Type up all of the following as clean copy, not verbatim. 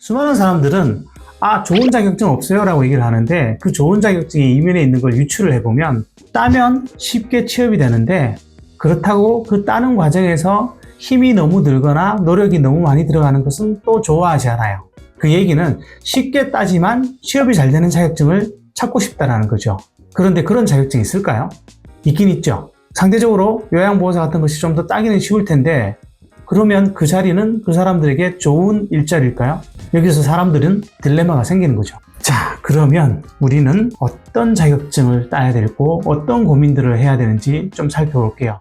수많은 사람들은 좋은 자격증 없어요 라고 얘기를 하는데, 그 좋은 자격증이 이면에 있는 걸 유추를 해보면 따면 쉽게 취업이 되는데, 그렇다고 그 따는 과정에서 힘이 너무 들거나 노력이 너무 많이 들어가는 것은 또 좋아하지 않아요. 그 얘기는 쉽게 따지만 취업이 잘 되는 자격증을 찾고 싶다는 거죠. 그런데 그런 자격증이 있을까요? 있긴 있죠. 상대적으로 요양보호사 같은 것이 좀 더 따기는 쉬울 텐데, 그러면 그 자리는 그 사람들에게 좋은 일자리일까요? 여기서 사람들은 딜레마가 생기는 거죠. 자, 그러면 우리는 어떤 자격증을 따야 되고 어떤 고민들을 해야 되는지 좀 살펴볼게요.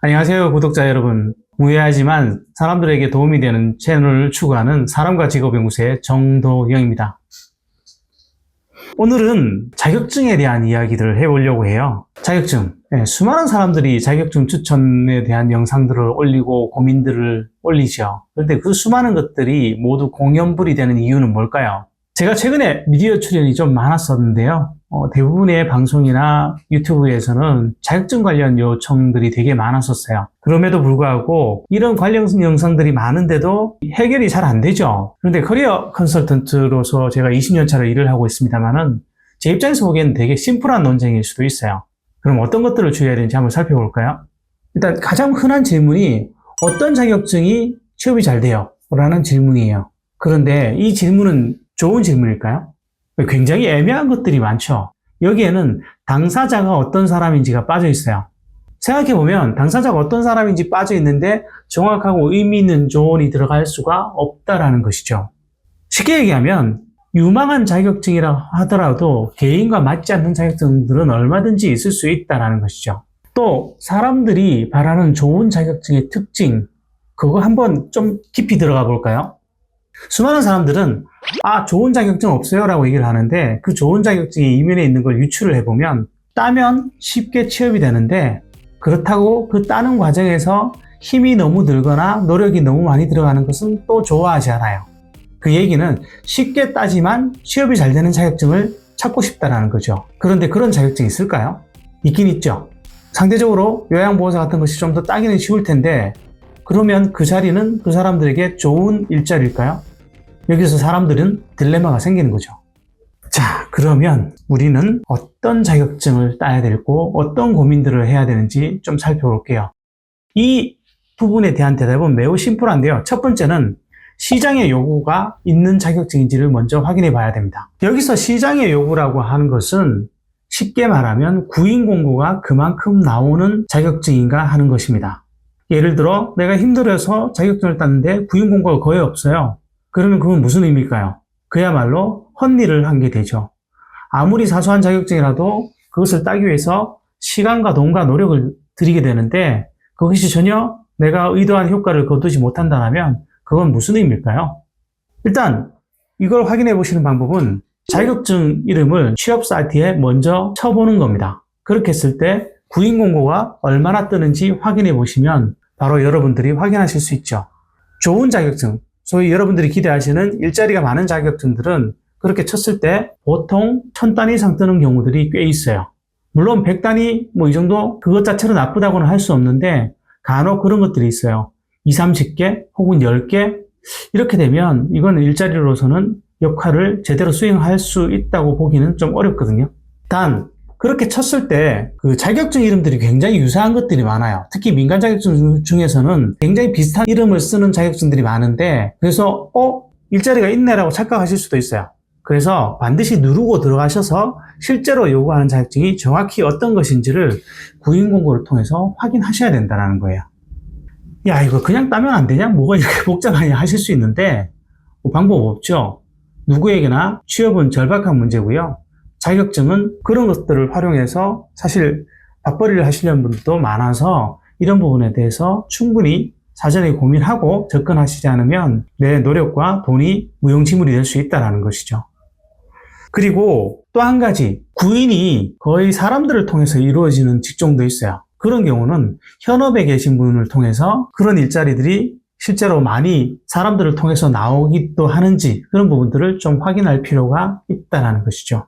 안녕하세요, 구독자 여러분. 무해하지만 사람들에게 도움이 되는 채널을 추구하는 사람과 직업연구소의 정도영입니다. 오늘은 자격증에 대한 이야기들을 해보려고 해요. 자격증. 수많은 사람들이 자격증 추천에 대한 영상들을 올리고 고민들을 올리죠. 그런데 그 수많은 것들이 모두 공연불이 되는 이유는 뭘까요? 제가 최근에 미디어 출연이 좀 많았었는데요. 대부분의 방송이나 유튜브에서는 자격증 관련 요청들이 되게 많았었어요. 그럼에도 불구하고 이런 관련 영상들이 많은데도 해결이 잘 안 되죠. 그런데 커리어 컨설턴트로서 제가 20년 차로 일을 하고 있습니다만은 제 입장에서 보기에는 되게 심플한 논쟁일 수도 있어요. 그럼 어떤 것들을 주의해야 되는지 한번 살펴볼까요? 일단 가장 흔한 질문이 어떤 자격증이 취업이 잘 돼요? 라는 질문이에요. 그런데 이 질문은 좋은 질문일까요? 굉장히 애매한 것들이 많죠. 여기에는 당사자가 어떤 사람인지가 빠져 있어요. 생각해보면 당사자가 어떤 사람인지 빠져 있는데 정확하고 의미 있는 조언이 들어갈 수가 없다라는 것이죠. 쉽게 얘기하면 유망한 자격증이라 하더라도 개인과 맞지 않는 자격증들은 얼마든지 있을 수 있다는 것이죠. 또 사람들이 바라는 좋은 자격증의 특징, 그거 한번 좀 깊이 들어가 볼까요? 수많은 사람들은 좋은 자격증 없어요 라고 얘기를 하는데, 그 좋은 자격증이 이면에 있는 걸 유추를 해보면 따면 쉽게 취업이 되는데, 그렇다고 그 따는 과정에서 힘이 너무 들거나 노력이 너무 많이 들어가는 것은 또 좋아하지 않아요. 그 얘기는 쉽게 따지만 취업이 잘 되는 자격증을 찾고 싶다는 거죠. 그런데 그런 자격증이 있을까요? 있긴 있죠. 상대적으로 요양보호사 같은 것이 좀 더 따기는 쉬울 텐데, 그러면 그 자리는 그 사람들에게 좋은 일자리일까요? 여기서 사람들은 딜레마가 생기는 거죠. 자, 그러면 우리는 어떤 자격증을 따야 되고 어떤 고민들을 해야 되는지 좀 살펴볼게요. 이 부분에 대한 대답은 매우 심플한데요. 첫 번째는 시장의 요구가 있는 자격증인지를 먼저 확인해 봐야 됩니다. 여기서 시장의 요구라고 하는 것은 쉽게 말하면 구인 공고가 그만큼 나오는 자격증인가 하는 것입니다. 예를 들어 내가 힘들어서 자격증을 땄는데 구인 공고가 거의 없어요. 그러면 그건 무슨 의미일까요? 그야말로 헛일을 한 게 되죠. 아무리 사소한 자격증이라도 그것을 따기 위해서 시간과 돈과 노력을 들이게 되는데 그것이 전혀 내가 의도한 효과를 거두지 못한다면 그건 무슨 의미일까요? 일단 이걸 확인해 보시는 방법은 자격증 이름을 취업 사이트에 먼저 쳐보는 겁니다. 그렇게 했을 때 구인 공고가 얼마나 뜨는지 확인해 보시면 바로 여러분들이 확인하실 수 있죠. 좋은 자격증, 소위 여러분들이 기대하시는 일자리가 많은 자격증들은 그렇게 쳤을 때 보통 1000단위 이상 뜨는 경우들이 꽤 있어요. 물론 100단위 이 정도 그것 자체로 나쁘다고는 할 수 없는데 간혹 그런 것들이 있어요. 20, 30개 혹은 10개 이렇게 되면 이건 일자리로서는 역할을 제대로 수행할 수 있다고 보기는 좀 어렵거든요. 단 그렇게 쳤을 때 그 자격증 이름들이 굉장히 유사한 것들이 많아요. 특히 민간 자격증 중에서는 굉장히 비슷한 이름을 쓰는 자격증들이 많은데, 그래서 일자리가 있네라고 착각하실 수도 있어요. 그래서 반드시 누르고 들어가셔서 실제로 요구하는 자격증이 정확히 어떤 것인지를 구인 공고를 통해서 확인하셔야 된다는 거예요. 야, 이거 그냥 따면 안 되냐? 뭐가 이렇게 복잡하냐 하실 수 있는데 방법 없죠. 누구에게나 취업은 절박한 문제고요. 자격증은 그런 것들을 활용해서 사실 밥벌이를 하시려는 분들도 많아서 이런 부분에 대해서 충분히 사전에 고민하고 접근하시지 않으면 내 노력과 돈이 무용지물이 될 수 있다는 것이죠. 그리고 또 한 가지, 구인이 거의 사람들을 통해서 이루어지는 직종도 있어요. 그런 경우는 현업에 계신 분을 통해서 그런 일자리들이 실제로 많이 사람들을 통해서 나오기도 하는지 그런 부분들을 좀 확인할 필요가 있다는 것이죠.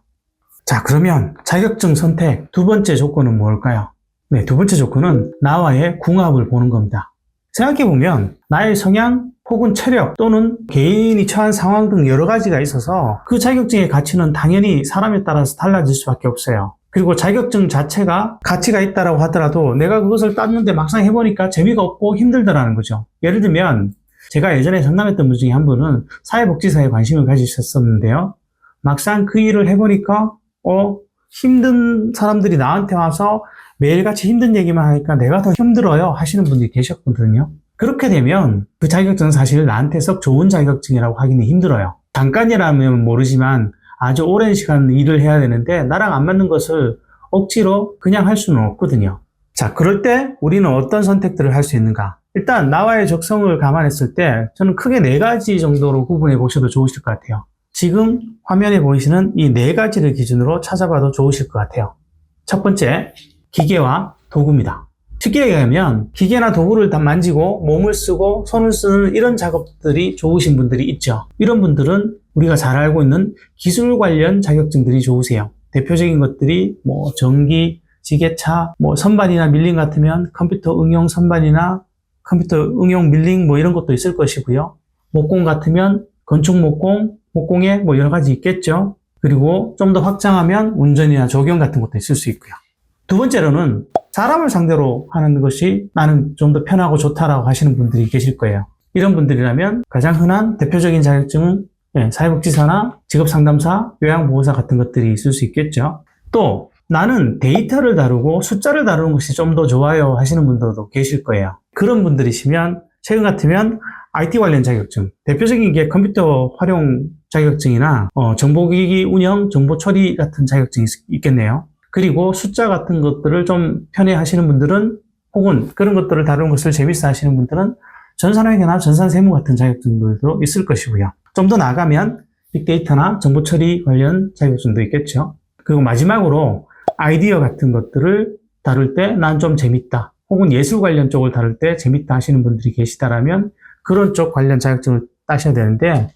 자, 그러면 자격증 선택 두 번째 조건은 뭘까요? 네, 두 번째 조건은 나와의 궁합을 보는 겁니다. 생각해보면 나의 성향 혹은 체력 또는 개인이 처한 상황 등 여러 가지가 있어서 그 자격증의 가치는 당연히 사람에 따라서 달라질 수밖에 없어요. 그리고 자격증 자체가 가치가 있다고 하더라도 내가 그것을 땄는데 막상 해보니까 재미가 없고 힘들더라는 거죠. 예를 들면 제가 예전에 상담했던 분 중에 한 분은 사회복지사에 관심을 가지셨었는데요. 막상 그 일을 해보니까 힘든 사람들이 나한테 와서 매일같이 힘든 얘기만 하니까 내가 더 힘들어요 하시는 분들이 계셨거든요. 그렇게 되면 그 자격증은 사실 나한테 썩 좋은 자격증이라고 하기는 힘들어요. 잠깐이라면 모르지만 아주 오랜 시간 일을 해야 되는데 나랑 안 맞는 것을 억지로 그냥 할 수는 없거든요. 자, 그럴 때 우리는 어떤 선택들을 할 수 있는가? 일단 나와의 적성을 감안했을 때 저는 크게 4가지 정도로 구분해 보셔도 좋으실 것 같아요. 지금 화면에 보이시는 이 4가지를 기준으로 찾아봐도 좋으실 것 같아요. 첫 번째, 기계와 도구입니다. 쉽게 얘기하면 기계나 도구를 다 만지고 몸을 쓰고 손을 쓰는 이런 작업들이 좋으신 분들이 있죠. 이런 분들은 우리가 잘 알고 있는 기술 관련 자격증들이 좋으세요. 대표적인 것들이 전기, 지게차, 선반이나 밀링 같으면 컴퓨터 응용 선반이나 컴퓨터 응용 밀링 이런 것도 있을 것이고요. 목공 같으면 건축 목공에 여러 가지 있겠죠. 그리고 좀 더 확장하면 운전이나 조경 같은 것도 있을 수 있고요. 두 번째로는 사람을 상대로 하는 것이 나는 좀 더 편하고 좋다라고 하시는 분들이 계실 거예요. 이런 분들이라면 가장 흔한 대표적인 자격증은 사회복지사나 직업상담사, 요양보호사 같은 것들이 있을 수 있겠죠. 또 나는 데이터를 다루고 숫자를 다루는 것이 좀 더 좋아요 하시는 분들도 계실 거예요. 그런 분들이시면 최근 같으면 IT 관련 자격증, 대표적인 게 컴퓨터 활용 자격증이나 정보기기 운영, 정보 처리 같은 자격증이 있겠네요. 그리고 숫자 같은 것들을 좀 편해 하시는 분들은 혹은 그런 것들을 다루는 것을 재밌어 하시는 분들은 전산회계나 전산세무 같은 자격증들도 있을 것이고요. 좀 더 나아가면 빅데이터나 정보 처리 관련 자격증도 있겠죠. 그리고 마지막으로 아이디어 같은 것들을 다룰 때 난 좀 재밌다. 혹은 예술 관련 쪽을 다룰 때 재밌다 하시는 분들이 계시다라면 그런 쪽 관련 자격증을 따셔야 되는데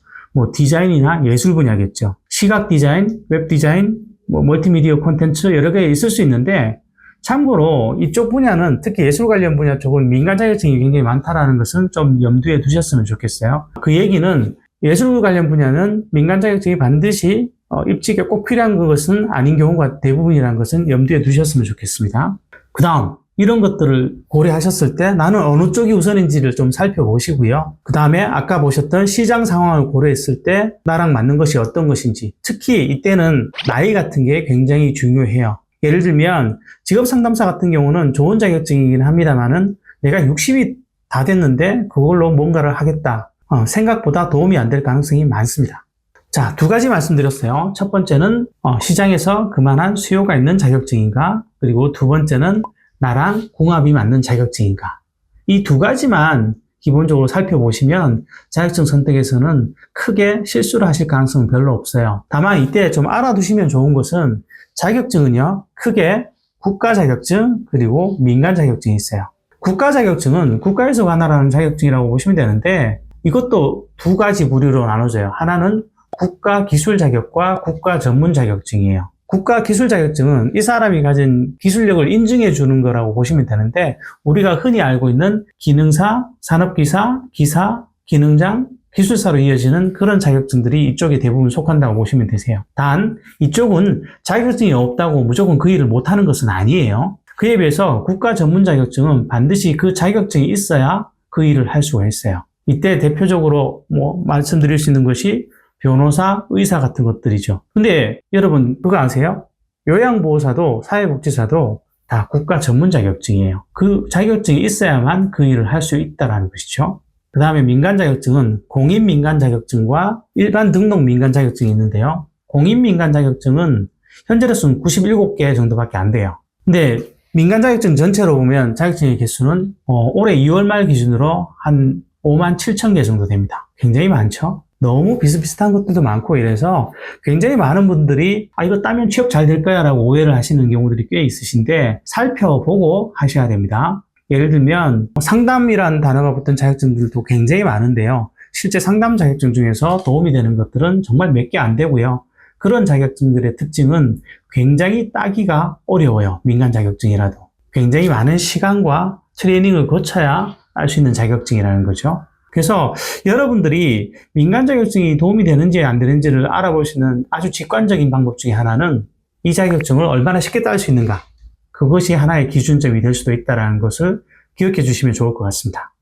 디자인이나 예술 분야겠죠. 시각 디자인, 웹 디자인, 멀티미디어 콘텐츠 여러 개 있을 수 있는데 참고로 이쪽 분야는 특히 예술 관련 분야 쪽은 민간 자격증이 굉장히 많다라는 것은 좀 염두에 두셨으면 좋겠어요. 그 얘기는 예술 관련 분야는 민간 자격증이 반드시 입직에 꼭 필요한 것은 아닌 경우가 대부분이라는 것은 염두에 두셨으면 좋겠습니다. 그 다음 이런 것들을 고려하셨을 때 나는 어느 쪽이 우선인지를 좀 살펴보시고요. 그 다음에 아까 보셨던 시장 상황을 고려했을 때 나랑 맞는 것이 어떤 것인지, 특히 이때는 나이 같은 게 굉장히 중요해요. 예를 들면 직업상담사 같은 경우는 좋은 자격증이긴 합니다만은 내가 60이 다 됐는데 그걸로 뭔가를 하겠다. 생각보다 도움이 안 될 가능성이 많습니다. 자, 2가지 말씀드렸어요. 첫 번째는 시장에서 그만한 수요가 있는 자격증인가, 그리고 두 번째는 나랑 궁합이 맞는 자격증인가. 이 2가지만 기본적으로 살펴보시면 자격증 선택에서는 크게 실수를 하실 가능성은 별로 없어요. 다만 이때 좀 알아두시면 좋은 것은 자격증은요, 크게 국가 자격증 그리고 민간 자격증이 있어요. 국가 자격증은 국가에서 관할하는 자격증이라고 보시면 되는데 이것도 2가지 부류로 나눠져요. 하나는 국가 기술 자격과 국가 전문 자격증이에요. 국가 기술 자격증은 이 사람이 가진 기술력을 인증해 주는 거라고 보시면 되는데 우리가 흔히 알고 있는 기능사, 산업기사, 기사, 기능장, 기술사로 이어지는 그런 자격증들이 이쪽에 대부분 속한다고 보시면 되세요. 단 이쪽은 자격증이 없다고 무조건 그 일을 못하는 것은 아니에요. 그에 비해서 국가 전문 자격증은 반드시 그 자격증이 있어야 그 일을 할 수가 있어요. 이때 대표적으로 말씀드릴 수 있는 것이 변호사, 의사 같은 것들이죠. 근데 여러분 그거 아세요? 요양보호사도 사회복지사도 다 국가 전문 자격증이에요. 그 자격증이 있어야만 그 일을 할 수 있다는 것이죠. 그 다음에 민간 자격증은 공인 민간 자격증과 일반 등록 민간 자격증이 있는데요. 공인 민간 자격증은 현재로서는 97개 정도밖에 안 돼요. 근데 민간 자격증 전체로 보면 자격증의 개수는 올해 2월 말 기준으로 한 57,000개 정도 됩니다. 굉장히 많죠? 너무 비슷비슷한 것들도 많고 이래서 굉장히 많은 분들이 이거 따면 취업 잘 될 거야 라고 오해를 하시는 경우들이 꽤 있으신데 살펴보고 하셔야 됩니다. 예를 들면 상담이라는 단어가 붙은 자격증들도 굉장히 많은데요. 실제 상담 자격증 중에서 도움이 되는 것들은 정말 몇 개 안 되고요. 그런 자격증들의 특징은 굉장히 따기가 어려워요. 민간 자격증이라도. 굉장히 많은 시간과 트레이닝을 거쳐야 할 수 있는 자격증이라는 거죠. 그래서 여러분들이 민간 자격증이 도움이 되는지 안 되는지를 알아볼 수 있는 아주 직관적인 방법 중에 하나는 이 자격증을 얼마나 쉽게 딸 수 있는가. 그것이 하나의 기준점이 될 수도 있다는 것을 기억해 주시면 좋을 것 같습니다.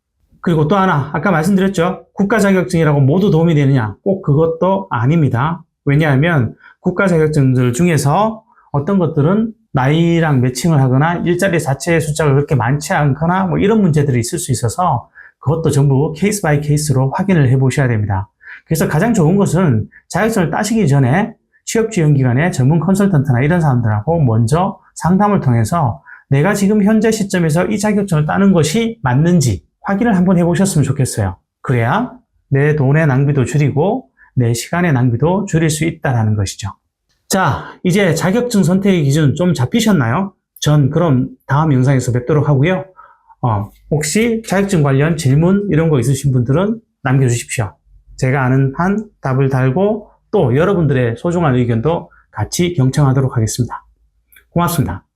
그리고 또 하나, 아까 말씀드렸죠? 국가 자격증이라고 모두 도움이 되느냐? 꼭 그것도 아닙니다. 왜냐하면 국가 자격증들 중에서 어떤 것들은 나이랑 매칭을 하거나 일자리 자체의 숫자가 그렇게 많지 않거나 뭐 이런 문제들이 있을 수 있어서 그것도 전부 케이스 바이 케이스로 확인을 해 보셔야 됩니다. 그래서 가장 좋은 것은 자격증을 따시기 전에 취업지원기관의 전문 컨설턴트나 이런 사람들하고 먼저 상담을 통해서 내가 지금 현재 시점에서 이 자격증을 따는 것이 맞는지 확인을 한번 해보셨으면 좋겠어요. 그래야 내 돈의 낭비도 줄이고 내 시간의 낭비도 줄일 수 있다는 것이죠. 자, 이제 자격증 선택의 기준 좀 잡히셨나요? 전 그럼 다음 영상에서 뵙도록 하고요. 혹시 자격증 관련 질문 이런 거 있으신 분들은 남겨주십시오. 제가 아는 한 답을 달고 또 여러분들의 소중한 의견도 같이 경청하도록 하겠습니다. 고맙습니다.